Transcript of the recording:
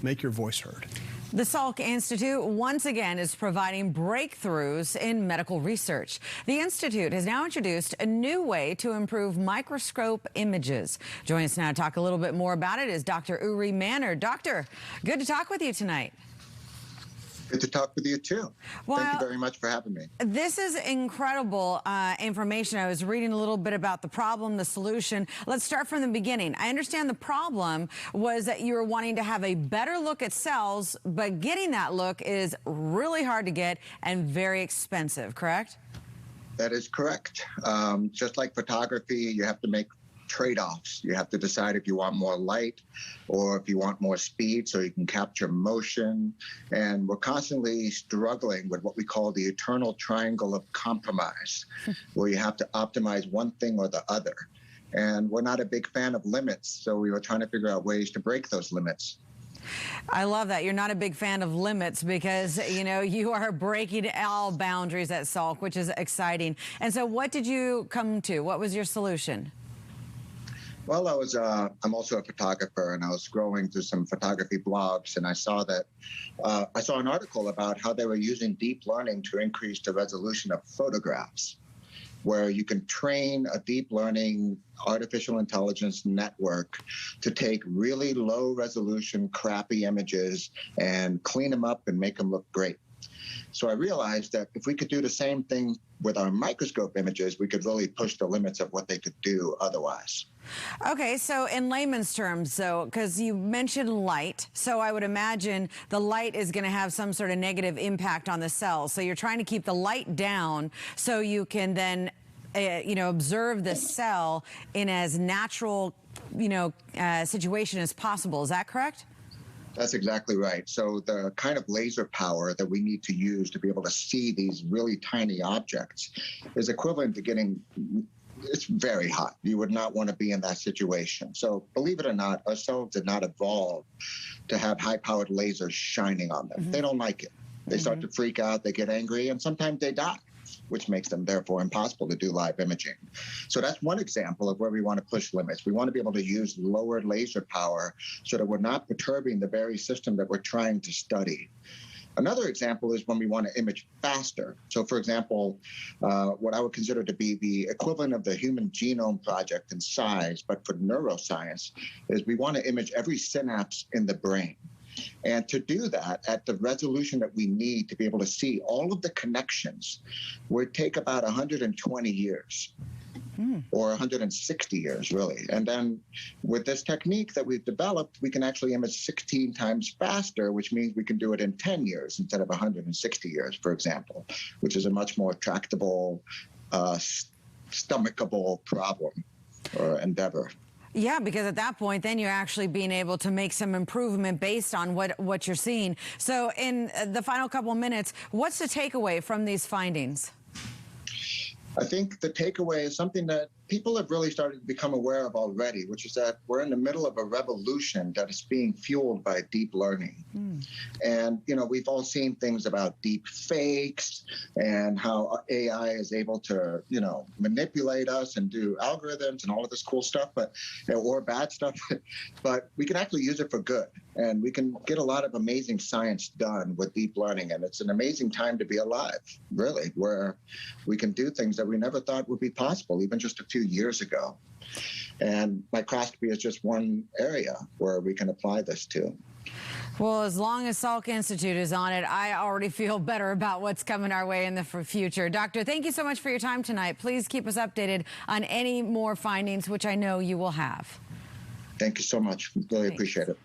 make your voice heard. The Salk Institute once again is providing breakthroughs in medical research. The Institute has now introduced a new way to improve microscope images. Joining us now to talk a little bit more about it is Dr. Uri Manner. Doctor, good to talk with you tonight. Good to talk with you, too. Well, thank you very much for having me. This is incredible information. I was reading a little bit about the problem, the solution. Let's start from the beginning. I understand the problem was that you were wanting to have a better look at cells, but getting that look is really hard to get and very expensive, correct? That is correct. Just like photography, you have to make trade-offs. You have to decide if you want more light or if you want more speed so you can capture motion. And we're constantly struggling with what we call the eternal triangle of compromise, where you have to optimize one thing or the other. And we're not a big fan of limits, so we were trying to figure out ways to break those limits. I love that. You're not a big fan of limits because, you know, you are breaking all boundaries at Salk, which is exciting. And so what did you come to? What was your solution? Well, I'm also a photographer, and I was scrolling through some photography blogs, and I saw an article about how they were using deep learning to increase the resolution of photographs, where you can train a deep learning artificial intelligence network to take really low resolution, crappy images and clean them up and make them look great. So I realized that if we could do the same thing with our microscope images, we could really push the limits of what they could do otherwise. Okay, so in layman's terms, so because you mentioned light, so I would imagine the light is going to have some sort of negative impact on the cells. So you're trying to keep the light down so you can then, observe the cell in as natural, situation as possible. Is that correct? That's exactly right. So the kind of laser power that we need to use to be able to see these really tiny objects is equivalent to it's very hot. You would not want to be in that situation. So believe it or not, our cells did not evolve to have high-powered lasers shining on them. Mm-hmm. They don't like it. They start to freak out, they get angry, and sometimes they die, which makes them therefore impossible to do live imaging. So that's one example of where we want to push limits. We want to be able to use lower laser power so that we're not perturbing the very system that we're trying to study. Another example is when we want to image faster. So for example, what I would consider to be the equivalent of the Human Genome Project in size, but for neuroscience, is we want to image every synapse in the brain. And to do that at the resolution that we need to be able to see all of the connections would take about 120 years or 160 years, really. And then with this technique that we've developed, we can actually image 16 times faster, which means we can do it in 10 years instead of 160 years, for example, which is a much more tractable, stomachable problem or endeavor. Yeah, because at that point, then you're actually being able to make some improvement based on what you're seeing. So in the final couple of minutes, what's the takeaway from these findings? I think the takeaway is something that people have really started to become aware of already, which is that we're in the middle of a revolution that is being fueled by deep learning. And, we've all seen things about deep fakes and how AI is able to, manipulate us and do algorithms and all of this cool stuff, or bad stuff, but we can actually use it for good. And we can get a lot of amazing science done with deep learning. And it's an amazing time to be alive, really, where we can do things that we never thought would be possible, even just a few years ago. And microscopy is just one area where we can apply this to. Well, as long as Salk Institute is on it, I already feel better about what's coming our way in the future. Doctor, thank you so much for your time tonight. Please keep us updated on any more findings, which I know you will have. Thank you so much. Really appreciate it.